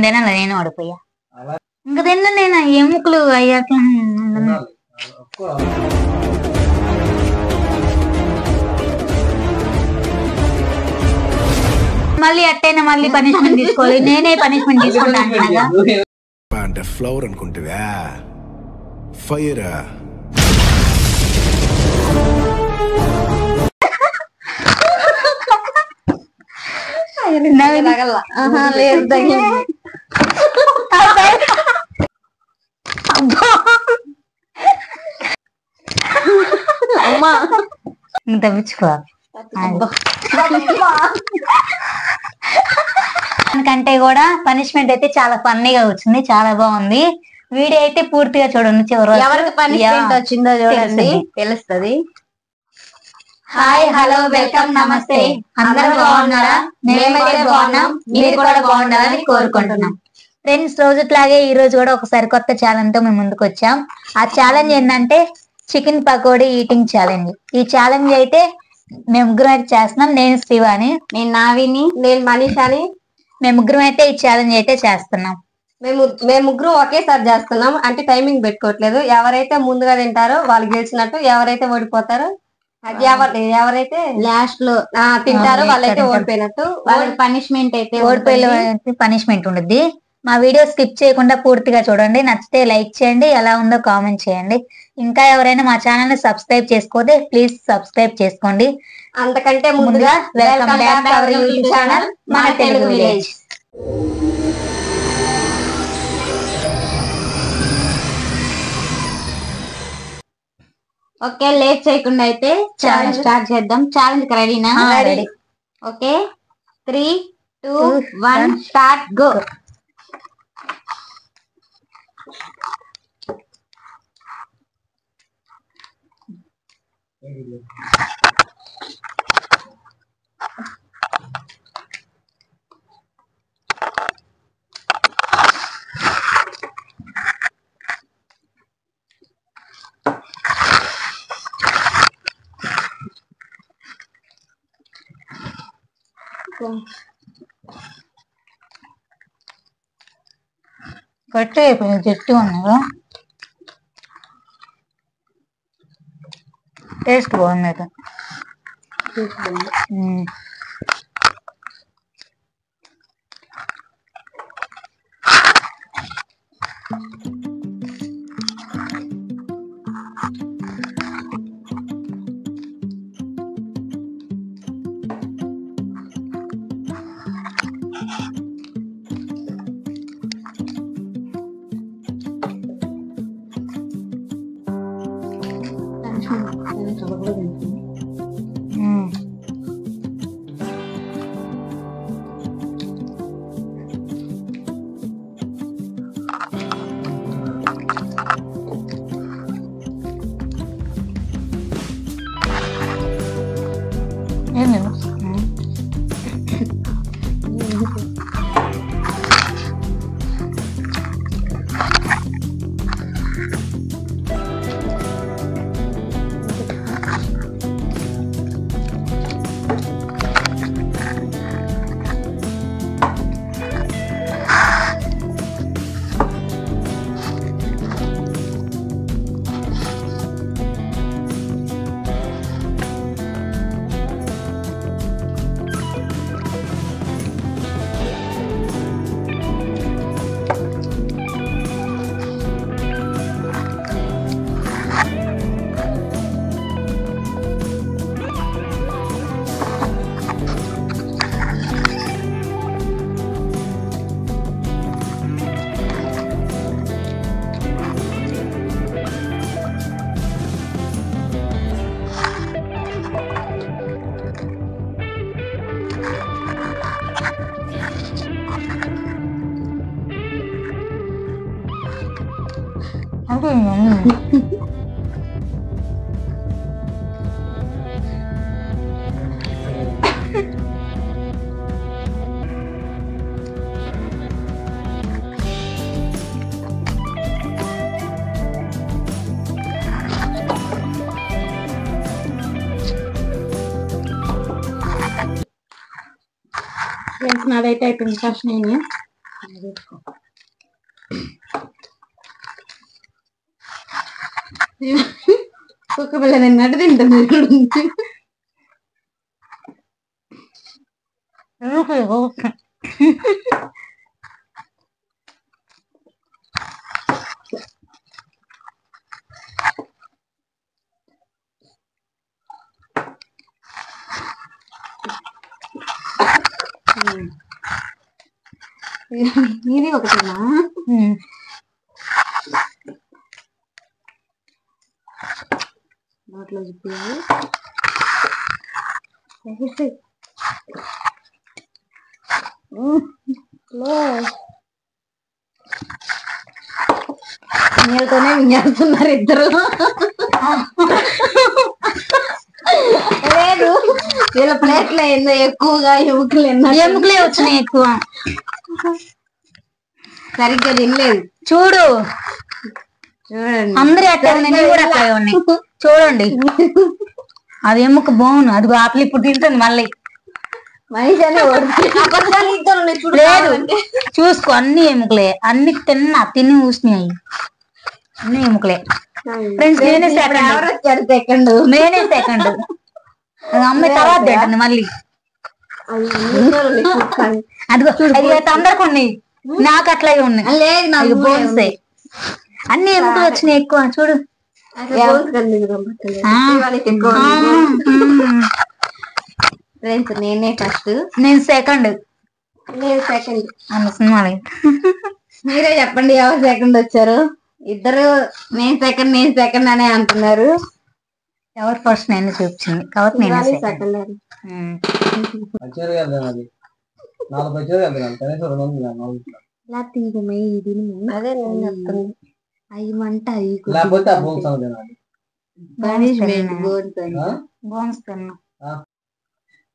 తిండేనా నేను ఓడిపోయా. ఇంకా తిన్నా నేను ఎముకలు అయ్యాక మళ్ళీ అట్టైనా మళ్ళీ పనిష్మెంట్ తీసుకోవాలి. నేనే పనిష్మెంట్ తీసుకుంటాను. అంటే ఫ్లవర్ అనుకుంటువా ఫైర్ అమ్మా తప్పించుకో. దానికంటే కూడా పనిష్మెంట్ అయితే చాలా ఫన్నీగా వచ్చింది, చాలా బాగుంది. వీడియో అయితే పూర్తిగా చూడండి. చివరి ఎవరికి పనిష్మెంట్ వచ్చిందో చూడండి, తెలుస్తుంది. హాయ్, హలో, వెల్కమ్, నమస్తే. అందరూ బాగున్నారా? మేమైతే బాగున్నాం, మీరు కూడా బాగుండాలని కోరుకుంటున్నాం. ఫ్రెండ్స్, రోజుట్లాగే ఈ రోజు కూడా ఒక సరికొత్త ఛాలెంజ్ తో మేము ముందుకు వచ్చాం. ఆ ఛాలెంజ్ ఏంటంటే చికెన్ పకోడీ ఈటింగ్ ఛాలెంజ్. ఈ ఛాలెంజ్ అయితే మేము ముగ్గురం అయితే చేస్తున్నాం. నేను శివాని, నేను నావిని, నేను మనీషాని. మేము ముగ్గురం అయితే ఈ ఛాలెంజ్ అయితే చేస్తున్నాం. మేము ముగ్గురు ఒకేసారి చేస్తున్నాం, అంటే టైమింగ్ పెట్టుకోవట్లేదు. ఎవరైతే ముందుగా తింటారో వాళ్ళు గెలిచినట్టు, ఎవరైతే ఓడిపోతారో ఎవరైతే లాస్ట్ లో తింటారో వాళ్ళైతే ఓడిపోయినట్టు. వాళ్ళకి పనిష్మెంట్ అయితే ఓడిపోయే పనిష్మెంట్ ఉండద్ది. మా వీడియో స్కిప్ చేయకుండా పూర్తిగా చూడండి. నచ్చితే లైక్ చేయండి, ఎలా ఉందో కామెంట్ చేయండి. ఇంకా ఎవరైనా మా ఛానల్ ని సబ్స్క్రైబ్ చేసుకోతే ప్లీజ్ సబ్స్క్రైబ్ చేసుకోండి. అంతకంటే ముందుగా welcome back to our YouTube channel మన తెలుగు విలేజ్. ఓకే, లేట్ చేయకుండా అయితే ఛాలెంజ్ స్టార్ట్ చేద్దాం. ఛాలెంజ్ రెడీనా? రెడీ. Okay, 3, 2, 1 start, go. గట్టి అయిపోయింది, గట్టి ఉన్నారు. టేస్ట్ బాగుంది అయితే. ఫ్రెండ్స్, నాదైతే అయిపోయింది. ఫస్ట్ నేను కుక్క పిల్ల తిన్నట్టు తింటుంది. ఇది ఒకటేనా? నోట్లో చూపించాలి. నీళ్ళతోనే వింగేస్తున్నారు ఇద్దరు. లేదు వీళ్ళ ప్లేట్లు ఏందో ఎక్కువగా ఎముకలే వచ్చినాయి ఎక్కువ. సరిగ్గా తినలేదు. చూడు చూడండి, అందరూ అట్లా ఉన్నాయి కూడా అట్లాగే ఉన్నాయి. చూడండి అది ఎముక బాగుంది. అది ఆపలి ఇప్పుడు తింటుంది మళ్ళీ. మనిషి లేదు చూసుకో, అన్ని ఎముకలే. అన్ని తిని ఊసినాయి, అన్ని ఎముకలే. ఫ్రెండ్స్ నేనే సెకండ్. అమ్మాయి తర్వాత తింటుంది మళ్ళీ. అదిగో అందరికి ఉన్నాయి, నాకు అట్లాగే ఉన్నాయి. లేదు బోన్సే, అన్ని ఎముకలు వచ్చినాయి ఎక్కువ. చూడు ఫ్రెండ్స్ నేనే ఫస్ట్, నేను సెకండ్. అన్న సినిమాలే. మీరే చెప్పండి ఎవరు సెకండ్ వచ్చారు? ఇద్దరు నేను సెకండ్ అనే అంటున్నారు. ఎవరు ఫస్ట్? నేను చూపించింది కాబట్టి నేను సెకండ్. అదే నేను చెప్తుంది. అయ్యమంట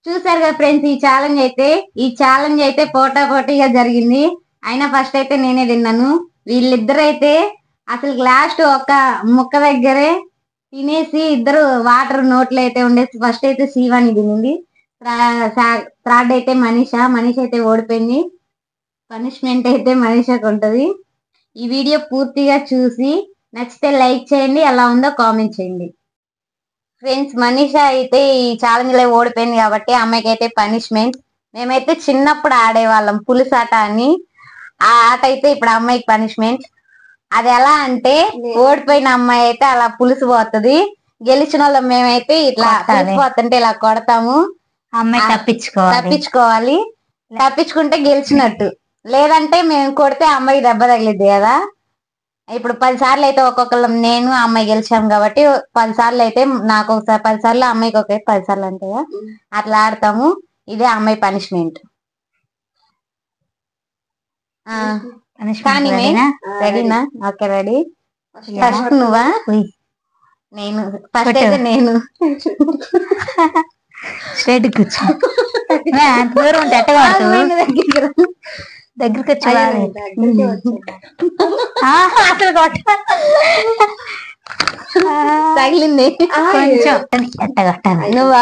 చూసారు కదా ఫ్రెండ్స్, ఈ ఛాలెంజ్ అయితే పోటా పోటీగా జరిగింది. అయినా ఫస్ట్ అయితే నేనే తిన్నాను. వీళ్ళిద్దరైతే అసలు లాస్ట్ ఒక ముక్క దగ్గరే తినేసి ఇద్దరు వాటర్ నోట్లో అయితే ఉండేసి ఫస్ట్ అయితే శివాని తినింది. థర్డ్ అయితే మనీష అయితే ఓడిపోయింది. పనిష్మెంట్ అయితే మనీషకు ఉంటది. ఈ వీడియో పూర్తిగా చూసి నచ్చితే లైక్ చేయండి, ఎలా ఉందో కామెంట్ చేయండి. ఫ్రెండ్స్ మనీష అయితే ఈ ఛాలెంజ్ లో ఓడిపోయింది కాబట్టి అమ్మాయికి అయితే పనిష్మెంట్. మేమైతే చిన్నప్పుడు ఆడేవాళ్ళం పులుసు ఆట అని. ఆ ఆట అయితే ఇప్పుడు అమ్మాయికి పనిష్మెంట్. అది ఎలా అంటే ఓడిపోయిన అమ్మాయి అయితే అలా పులుసు పోతుంది, గెలిచిన వాళ్ళం మేమైతే ఇట్లా పోతుంటే ఇలా కొడతాము. అమ్మాయి తప్పించుకోవాలి. తప్పించుకుంటే గెలిచినట్టు, లేదంటే మేము కొడితే అమ్మాయికి దెబ్బ తగిలిద్ది కదా. ఇప్పుడు 10 సార్లు అయితే ఒక్కొక్కళ్ళం నేను అమ్మాయి గెలిచాం కాబట్టి 10 సార్లు అయితే నాకు ఒకసారి, 10 సార్లు అమ్మాయికి ఒక 10 సార్లు అంటే అట్లా ఆడతాము. ఇదే అమ్మాయి పనిష్మెంట్. కానీ రెడీనా? Okay ready. ఫస్ట్ నువ్వా? నేను ఫస్ట్ అయితే నేను స్ట్రైట్ కూర్చో. దగ్గరికి తగిలింది కొంచెం. ఎట్టగట్టాలి నువ్వు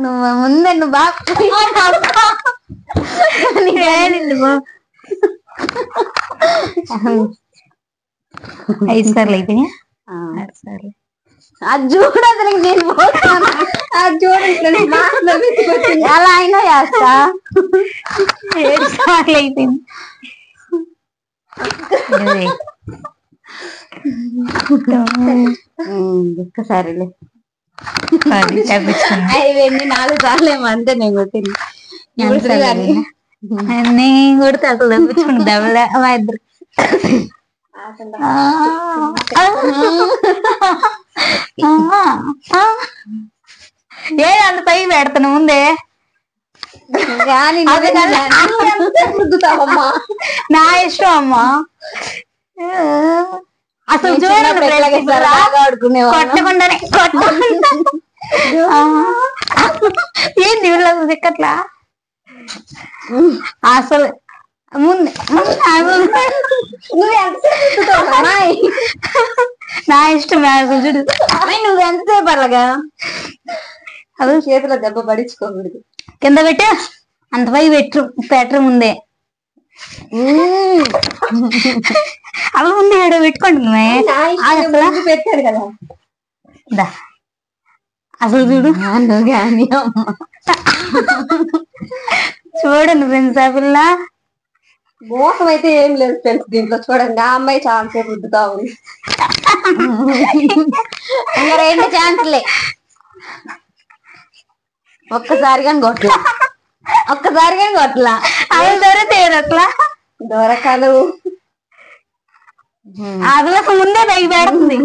నువ్వు ముందే నువ్వు బాగా 5 సార్లు అయిపోయినాయి. 6 సార్లు. అది చూడదు నేను అలా అయినా చేస్తా. 7 సార్లు అయిపోయింది. ఒక్కసారిలే అయిపోయింది. 4 సార్లు ఏమో అంతే నేను కొట్టింది. నేను కొడితే అసలు తప్పించుకుని దెబ్బలే మా ఇద్దరు. ఏ అంత పైకి పెడతాను ముందే. నా ఇష్టం అమ్మా. అసలు చూడకుండానే ఏంది వీళ్ళకి దిక్కట్లా అసలు. ముందు నా ఇష్టం అసలు చూడు. నువ్వు ఎంతసేపు అలాగా అవి చేతిలో దెబ్బ పడించుకోకూడదు. కింద పెట్టు, అంతపై పెట్టరు ముందే. అవి ముందే ఏడో పెట్టుకోండి ముందు పెట్టాడు కదా. అసలు చూడు చూడండి ఫ్రెండ్స్, ఆ పిల్ల మోసం అయితే ఏం లేదు ఫ్రెండ్స్ దీంట్లో. చూడండి ఆ అమ్మాయి చాలా సేపు రుద్దుతా ఉంది. ఇంకా 2 ఛాన్స్లే. ఒక్కసారి కానీ కొట్లా, అవి దొరికితే అట్లా దొరకలు. అసలు ముందే పైకి పెడుతుంది.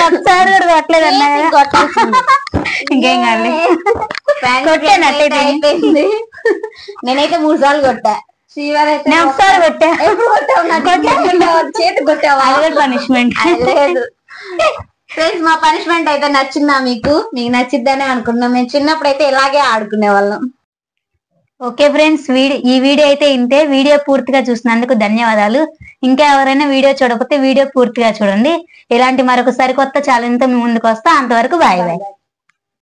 ఒకసారి కూడా కొట్టలేదు అన్నా కొట్టాల్సింది. ఇంకేం కాదు, కొట్టానట్టయితే. నేనైతే 3 సార్లు కొట్టా. నేను ఒకసారి కొట్టా. చేతి కొట్టావా? పనిష్మెంట్ లేదు ఫ్రెండ్స్. మా పనిష్మెంట్ అయితే నచ్చిందా మీకు? మీకు నచ్చిద్దని అనుకున్నాం. మేము చిన్నప్పుడు అయితే ఇలాగే ఆడుకునే వాళ్ళం. ఓకే ఫ్రెండ్స్, ఈ వీడియో అయితే ఇంతే. వీడియో పూర్తిగా చూసినందుకు ధన్యవాదాలు. ఇంకా ఎవరైనా వీడియో చూడకపోతే వీడియో పూర్తిగా చూడండి. ఇలాంటి మరొక సరికొత్త ఛాలెంజ్ తో మీ ముందుకు వస్తా. అంతవరకు బాయ్ బాయ్.